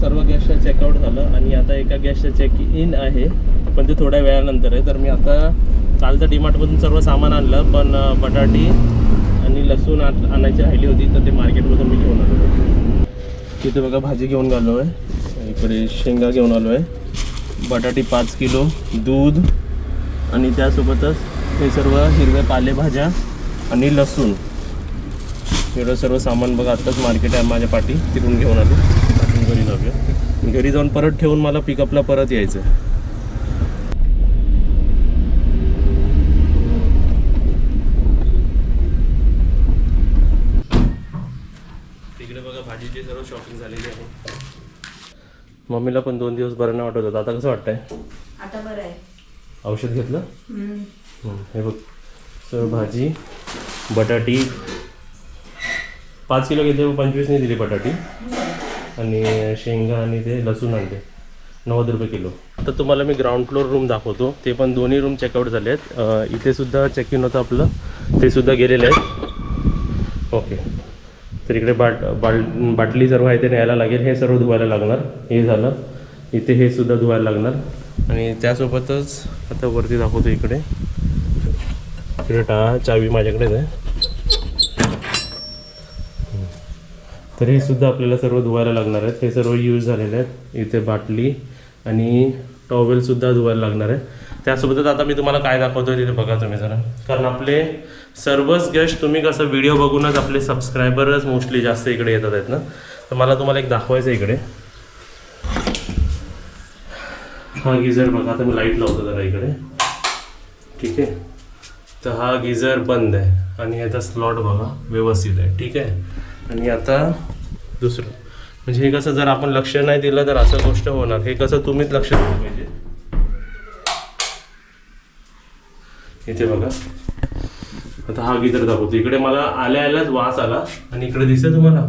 सर्व गॅसचं चेकआउट झालं आणि आता एका गॅसचं चेक इन आहे, पण ते थोड्या वेळानंतर आहे. तर मी आता काल तर डीमार्टमधून सर्व सामान आणलं, पण बटाटी आणि लसूण आणायची राहिली होती, तर ते मार्केटमधून मी घेऊन आलो. तिथे बघा भाजी घेऊन आलो आहे, इकडे शेंगा घेऊन आलो आहे, बटाटी 5 किलो, दूध आणि त्यासोबतच हे सर्व हिरव्या पालेभाज्या आणि लसूण, एवढं सर्व सामान बघा आत्ताच मार्केट आहे माझ्या पाठी, तिकडून घेऊन आलो. आपण घरी जाऊया, घरी जाऊन परत ठेवून मला पिकअपला परत यायचं. तिकडे बघा भाजीची सर्व शॉपिंग झालेली आहे. मम्मीला पण 2 दिवस बरं नाही वाटत होतं, आता कसं वाटतंय? आता बरं आहे. औषध घेतलं? हे बघ सर्व भाजी, बटाटी 5 किलो घेतले, 25 दिली बटाटी, आणि शेंगा आणि ते लसूण आणले 90 रुपये किलो. आता तुम्हाला मी ग्राउंड फ्लोअर रूम दाखवतो, ते पण दोन्ही रूम चेकआउट झाले आहेत. इथे सुद्धा चेक इन होतं आपलं, ते सुद्धा गेलेलं आहे. ओके, तर इकडे बाटली सर्व आहे ते न्यायला लागेल, हे सर्व धुवायला लागणार. हे झालं, इथे हे सुद्धा धुवायला लागणार. आणि त्यासोबतच आता वरती दाखवतो, इकडे चावी माझ्याकडेच आहे, तर हे सुद्धा आपल्याला सर्व धुवायला लागणार आहेत. हे सर्व यूज झालेले आहेत. इथे बाटली आणि टॉवेलसुद्धा धुवायला लागणार आहे. त्यासोबतच आता मी तुम्हाला काय दाखवतो तिथे बघा तुम्ही जरा, कारण आपले सर्वच गेस्ट तुम्ही कसं व्हिडिओ बघूनच आपले सबस्क्रायबरच मोस्टली जास्त इकडे येतात आहेत ना, तर मला तुम्हाला एक दाखवायचं आहे. इकडे हा गिझर बघा, आता मी लाईट लावतो जरा इकडे, ठीक आहे. तर हा गिझर बंद आहे आणि याचा स्लॉट बघा व्यवस्थित आहे, ठीक आहे. आणि आता दुसरं म्हणजे हे कसं, जर आपण लक्ष नाही दिलं तर असं गोष्ट होणार. हे कसं तुम्हीच लक्ष दिलं पाहिजे. इथे बघा, आता हा गिझर दाखवतो. इकडे मला आल्याच वास आला आणि इकडे दिसतंय तुम्हाला,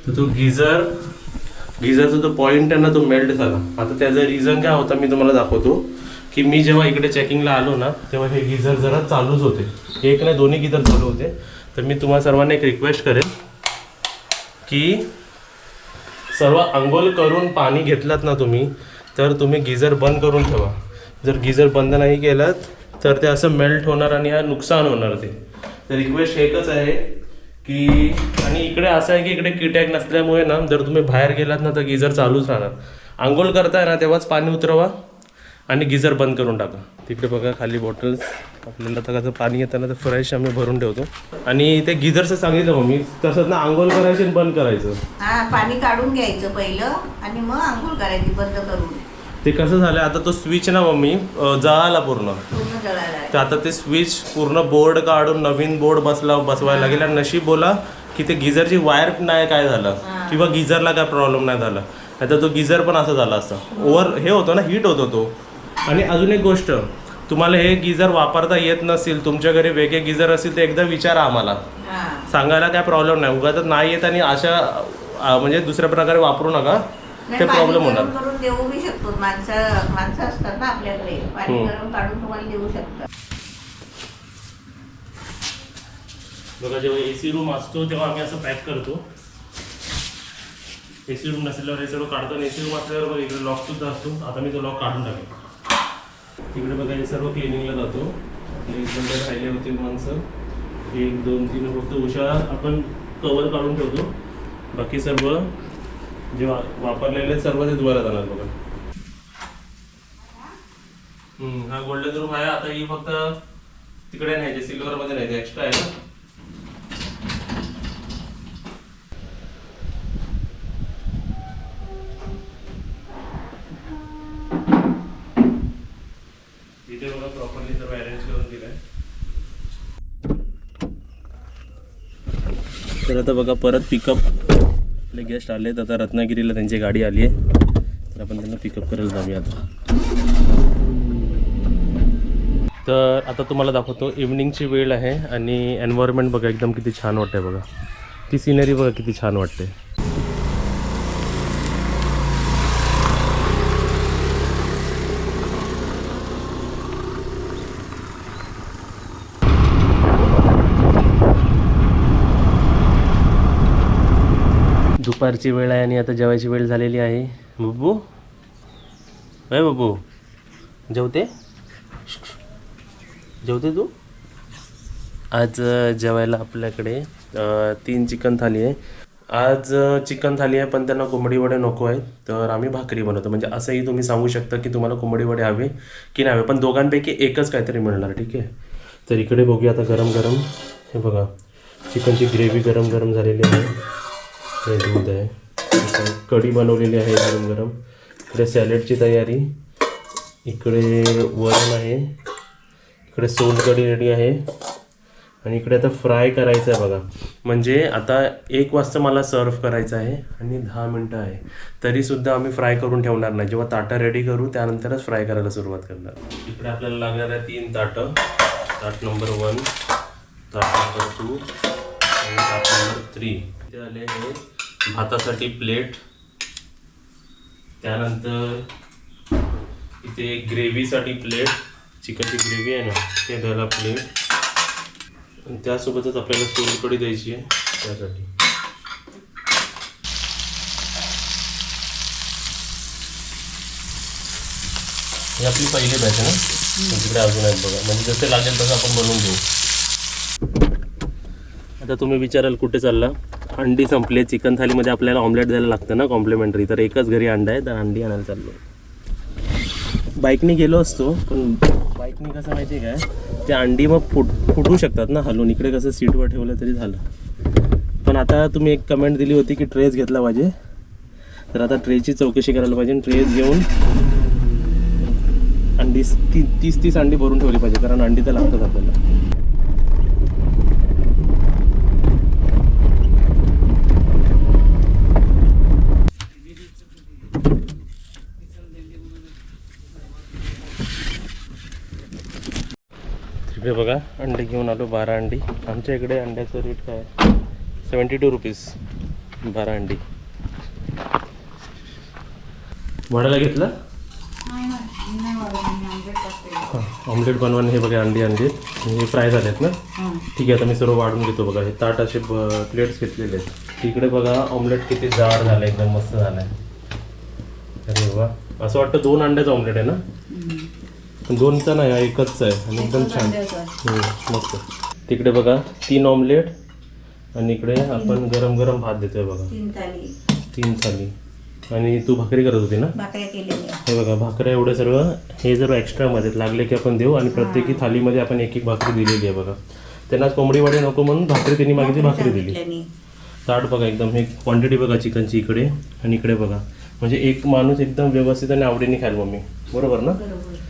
तर तो गिझरचा जो पॉईंट आहे ना, तो मेल्ट झाला. आता त्याचं रिझन काय होता मी तुम्हाला दाखवतो, की मी जेव्हा इकडे चेकिंगला आलो ना, तेव्हा हे गिझर जरा चालूच होते, एक नाही दोन्ही गिझर चालू होते. तर मी तुम्हाला सर्वांना एक रिक्वेस्ट करेन की सर्व अंघोळ करून पाणी घेतलात ना तुम्ही, तर तुम्ही गिझर बंद करून ठेवा. जर गिझर बंद नाही केलात तर ते असं मेल्ट होणार आणि हा नुकसान होणार. ते तर रिक्वेस्ट एकच आहे की, आणि इकडे असं आहे की इकडे कीटक नसल्यामुळे ना, जर तुम्ही बाहेर गेलात ना तर गिझर चालूच राहणार. आंघोळ करताय ना तेव्हाच पाणी उतरवा आणि गिझर बंद करून टाका. तिकडे बघा खाली बॉटल्स, आपल्याला तर कसं पाणी येतं ना तर फ्रेश आम्ही भरून ठेवतो. आणि ते गिझरचं सांगितलं मग मी, तसंच ना आंघोळ करायची आणि बंद करायचं. पाणी काढून घ्यायचं पहिलं आणि मग आंघोळ करायची बंद करून. ते कसं झालं, आता तो स्विच ना मम्मी जळाला पूर्ण, जळायला. तर आता ते स्विच पूर्ण बोर्ड काढून नवीन बोर्ड बसवायला लागेल. आणि नशीब बोला की ते गिझरची वायर नाही काय झालं, किंवा गिझरला काय प्रॉब्लेम नाही झाला, नाही तर तो गिझर पण असं झाला असता. ओव्हर हे होतो ना, हीट होतो तो. आणि अजून एक गोष्ट, तुम्हाला हे गिझर वापरता येत नसेल, तुमच्या घरी वेगळे गिझर असतील तर एकदा विचारा आम्हाला, सांगायला काय प्रॉब्लेम नाही. उगाच नाही येत आणि अशा म्हणजे दुसऱ्या प्रकारे वापरू नका, ते प्रॉब्लेम होणार. करून देऊ बी शकतो, माणसं असतात ना आपल्याकडे, पाणी गरम काढून तुम्हाला देऊ शकतात. बघा, जेव्हा AC रूम असतो तेव्हा आम्ही असं पॅक करतो. AC रूम नसल्यावर हे सर्व काढतो, आणि AC रूम असल्यावर बघा इकडे लॉक सुद्धा असतो. आता मी तो लॉक काढून टाकेन. तिकडे बघा हे सर्व क्लिनिंगला जातो. आपले एक राहिले होते माणसं, 1 2 3, फक्त उषा आपण कवर काढून ठेवतो. बाकी सर्व जे वापरलेले सर्व ते धुवायला जाणार बघा. हा गोल्डन रूम आहे. आता ही फक्त तिकडे नाही, सिल्वरमध्ये नाही, एक्स्ट्रा आहे ना. इथे बघा प्रॉपरली सर्व अरेंज करून दिलंय. तर आता बघा परत पिकअप, आपले गेस्ट आलेत. आता रत्नागिरीला त्यांची गाडी आली आहे, तर आपण त्यांना पिकअप करायला जाऊया आता. तर आता तुम्हाला दाखवतो, इव्हनिंगची वेळ आहे आणि एन्व्हायरमेंट बघा एकदम किती छान वाटते. बघा ती सिनरी बघा किती छान वाटते. दुपारची वेळ आहे आणि आता जेवायची वेळ झालेली आहे. बब्बू काय बब्बू जेवते जेवते तू? आज जेवायला आपल्याकडे 3 चिकन थाली आहे. आज चिकन थाली आहे पण त्यांना कोंबडी वडे नको आहेत तर आम्ही भाकरी बनवतो. म्हणजे असंही तुम्ही सांगू शकता की तुम्हाला कोंबडी वडे हवे की नाही हवे, पण दोघांपैकी एकच काहीतरी मिळणार. ठीक आहे, तर इकडे बघूया आता गरम गरम. हे बघा चिकनची ग्रेव्ही गरम गरम झालेली आहे. हे दूध आहे, कढी बनवलेली आहे गरम गरम. इकडे सॅलेडची तयारी, इकडे वरण आहे, इकडे सोलकढी रेडी आहे आणि इकडे आता फ्राय करायचं आहे बघा. म्हणजे आता 1 वाजता मला सर्व करायचं आहे आणि 10 मिनटं आहे तरीसुद्धा आम्ही फ्राय करून ठेवणार नाही. जेव्हा ताटं रेडी करू त्यानंतरच फ्राय करायला सुरुवात करणार. इकडे आपल्याला लागणार आहे 3 ताटं. ताट नंबर 1, ताट नंबर 2 आणि ताट नंबर 3. इथे आले आहे भातासाठी प्लेट, त्यानंतर इथे ग्रेव्हीसाठी प्लेट, चिकनची ग्रेव्ही आहे ना ते द्यायला प्लेट, आणि त्यासोबतच आपल्याला सोलकढी द्यायची आहे त्यासाठी. ही आपली पहिली बॅच आहे ना, तिकडे अजून आहेत बघा. म्हणजे जसे लागेल तसं आपण बनवून घेऊ. आता तुम्ही विचाराल कुठे चालला? अंडी संपली. चिकन थालीमध्ये आपल्याला ऑमलेट द्यायला लागतं ना कॉम्प्लिमेंटरी, तर एकच घरी अंडा आहे तर अंडी आणायला चाललो. बाईकने गेलो असतो पण बाईकने कसं माहिती आहे काय, ते अंडी मग फुटू शकतात ना हलवून. इकडे कसं सीटवर ठेवलं तरी झालं. पण आता तुम्ही एक कमेंट दिली होती की ट्रेस घेतला पाहिजे, तर आता ट्रेची चौकशी करायला पाहिजे. ट्रेस घेऊन अंडी 30 अंडी भरून ठेवली पाहिजे, कारण अंडी तर लागतात आपल्याला. इकडे बघा अंडे घेऊन आलो, 12 अंडी. आमच्या इकडे अंड्याचं रेट काय 72 रुपीज 12 अंडी. भाड्याला घेतलं ऑमलेट बनवाने. हे बघा अंडी आणलीत, हे फ्राय झालेत ना. ठीक आहे, आता मी सर्व वाढून घेतो. बघा हे ताट असे प्लेट्स घेतलेले आहेत. तिकडे बघा ऑमलेट किती जाड झालं, एकदम मस्त झालं आहे. अरे वा, असं वाटतं 2 अंड्याचं ऑमलेट आहे ना. 2चा नाही, एकच आहे आणि एकदम छान मस्त. तिकडे बघा 3 ऑमलेट आणि इकडे आपण गरम गरम भात देतोय बघा. 3 थाली. आणि तू भाकरी करत होती ना. हे बघा भाकऱ्या एवढं सर्व, हे जर एक्स्ट्रामध्ये लागले की आपण देऊ. आणि प्रत्येकी थालीमध्ये आपण 1-1 भाकरी दिलेली आहे बघा. त्यांना कोंबडी वडे नको म्हणून भाकरी त्यांनी मागितली, भाकरी दिली. ताट बघा एकदम, हे क्वांटिटी बघा चिकनची इकडे आणि इकडे बघा. म्हणजे एक माणूस एकदम व्यवस्थित आणि आवडीने खाईल मम्मी, बरोबर ना.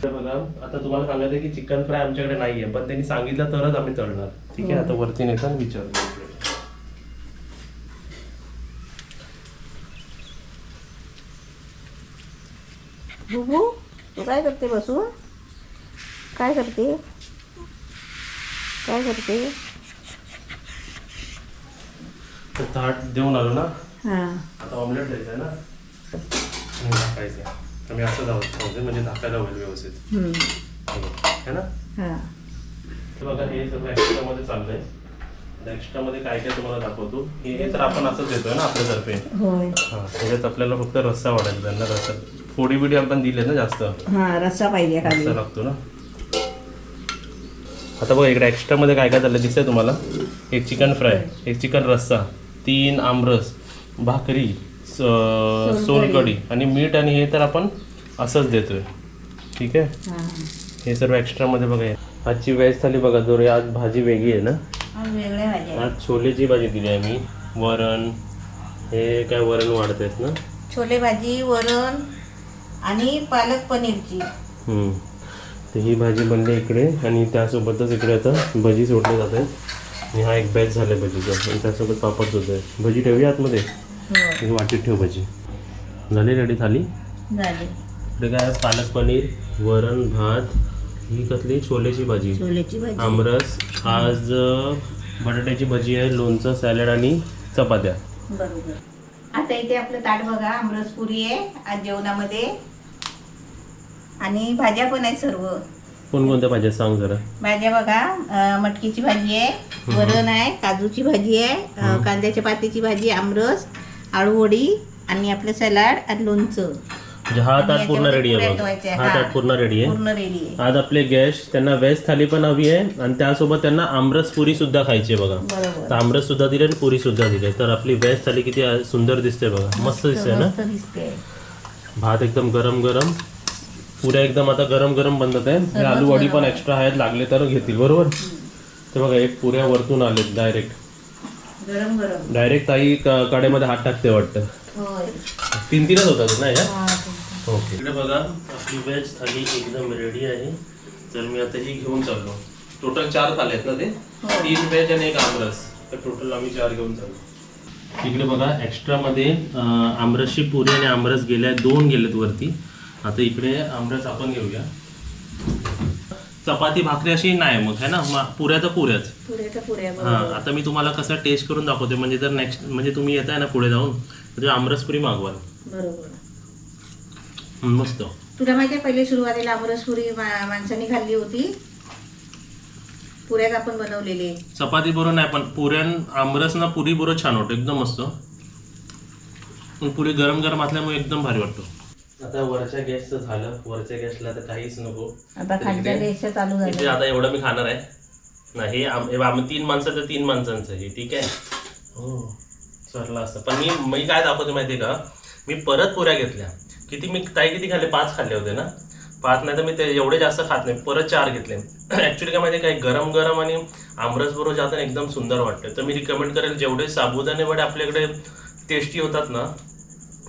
बघा आता तुम्हाला सांगायचं की चिकन फ्राय आमच्याकडे नाही आहे, पण त्यांनी सांगितलं तरच आम्ही तळणार. ठीक आहे, आता वरती नेताना विचारतो. बुबू तू काय करते बसून? काय करते? काय करते? तर ताट देऊन आलो ना. हां, आता ऑमलेट द्यायचं आहे ना आणि टाकायचं. तर मी असं धावते म्हणजे टाकायला होईल व्यवस्थित, है ना. हां, बघा हे सगळं एक्स्ट्रामध्ये चाललंय. एक्स्ट्रामध्ये काय काय तुम्हाला दाखवतो. हे तर आपण असंच देतोय ना आपल्यातर्फे. होय. हां, त्याच्यात आपल्याला फक्त रस्सा वाढायचा. त्यांना रस्सा फोडी बिडी आपण दिले ना जास्त, हां, रस्सा पाहिजे खाली. रस्सा लागतो ना. आता बघा इकडे एक्स्ट्रामध्ये काय काय चाललं दिसतंय तुम्हाला. 1 चिकन फ्राय, 1 चिकन रस्सा, 3 आमरस, भाकरी, सोलकढी आणि मीठ. आणि हे तर आपण असंच देतोय. ठीक आहे, हां, हे सर्व एक्स्ट्रामध्ये बघा. आजची व्हेज थाली बघा. जो आज भाजी वेगळी आहे ना. आज वेगळ्या भाज्या. आज छोलेची भाजी दिली आहे मी. वरण, हे काय वरण वाढत आहेत ना. छोले भाजी, वरण आणि पालक पनीरची. तर ही भाजी बनली इकडे आणि त्यासोबतच इकडे आता भजी सोडले जात आहेत. आणि हा एक बॅच झाला आहे भजीचा आणि त्यासोबत पापड सुद्धा आहे. भजी ठेवूया आतमध्ये, ही वाटीत ठेव भजी. झाली रेडी थाली. झाली. इकडे काय पालक पनीर, वरण, भात, ही कसली छोलेची भाजी, छोलेची भाजी, आमरस, आज बटाट्याची भजी आहे, लोणचं, सॅलड आणि चपात्या. बरोबर. आता इथे आपलं ताट बघा, आमरस पुरी आहे आज जेवणामध्ये आणि भाज्या पण आहेत सर्व. कोणकोणत्या भाज्या सांग जरा. भाज्या बघा, मटकीची भाजी आहे, वरण आहे, काजूची भाजी आहे, कांद्याच्या पातीची भाजी, आमरस आळूवडी आणि आपलं सलाड आणि लोणचं म्हणजे हा ताट पूर्ण रेडी आहे बघ. ठेवायचे. हा ताट पूर्ण रेडी आहे. पूर्ण रेडी आहे. आज आपले गेस्ट त्यांना व्हेज थाली पण हवी आहे आणि त्यासोबत त्यांना आमरस पुरी सुद्धा खायची आहे बघा. बरोबर. तर आमरस सुद्धा दिले आणि पुरी सुद्धा दिले. तर आपली व्हेज थाली किती सुंदर दिसते बघा. मस्त दिसते ना. मस्त दिसते. भात एकदम गरम गरम, पुऱ्या एकदम आता गरम गरम बनत आहे. हे आलू वडी पण एक्स्ट्रा आहेत, लागले तर घेतील बरोबर. ते बघा एक पुऱ्या वरतून आलेत डायरेक्ट. गरम गरम. डायरेक्ट ताई कडेमध्ये हात टाकते वाटतं. होय. तीनच होतात नाही का. हा, ओके. इकडे बघा आपली व्हेज थाली एकदम रेडी आहे. तर मी आता ही घेऊन चाललो. टोटल 4 थाली आहेत ना ते. 3 व्हेज आणि 1 आमरस. तर टोटल आम्ही 4 घेऊन चाललो. इकडे बघा एक्स्ट्रा मध्ये आमरसची पुरी आणि आमरस गेल्या 2 गेलेत वरती. आता इकडे आमरस आपण घेऊया. चपाती भाकरी अशी नाही मग है ना. पुऱ्या तर पुऱ्याच. पुऱ्याच्या पुऱ्या. हा आता मी तुम्हाला कसं टेस्ट करून दाखवते. म्हणजे जर नेक्स्ट म्हणजे तुम्ही येताय ना पुढे जाऊन तर आमरस पुरी मागवाल. बरोबर. मस्त. तुला माहिती आहे पहिले सुरुवातीला आमरसपुरी माणसांनी खाल्ली होती. पुऱ्यात आपण बनवलेली. चपाती बरोबर नाही पण पुऱ्यान आमरस ना पुरी बरोबर छान वाटतं एकदम मस्त. पण पुरी गरम गरम असल्यामुळे एकदम भारी वाटतो. आता वरच्या गॅसचं झालं. वरच्या गॅसला तर काहीच नको. आता खालच्या गॅसचं चालू इथे झालं. आता एवढं मी खाणार आहे ना. हे आम्ही 3 माणसं तर 3 माणसांचं हे ठीक आहे. हो सरला असतं. पण मी काय दाखवते माहिती आहे का. मी परत पुऱ्या घेतल्या. किती मी किती खाल्ले 5 खाल्ले होते ना. 5 नाही तर मी ते एवढे जास्त खात नाही. परत 4 घेतले. ॲक्च्युली काय माहिती आहे काय गरम गरम आणि आमरस बरोबर जाताना एकदम सुंदर वाटतं. तर मी रिकमेंड करेल जेवढे साबुदाणे वडे आपल्याकडे टेस्टी होतात ना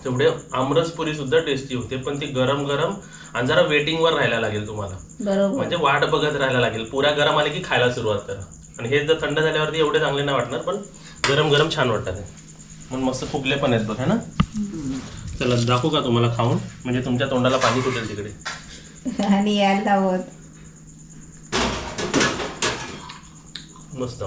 तेवढे आमरस पुरी सुद्धा टेस्टी होते. पण ती गरम गरम आणि जरा वेटिंगवर राहायला लागेल तुम्हाला. बरोबर. म्हणजे वाट बघत राहायला लागेल. पुऱ्या गरम आले की खायला सुरुवात करा. आणि हे जर थंड झाल्यावरती एवढे चांगले नाही वाटणार पण गरम गरम छान वाटतात ते. मग मस्त फुगले पण आहेत बघा ना. चला दाखवू का तुम्हाला खाऊन. म्हणजे तुमच्या तोंडाला पाणी सुटेल तिकडे. आणि यायला लावत. मस्त.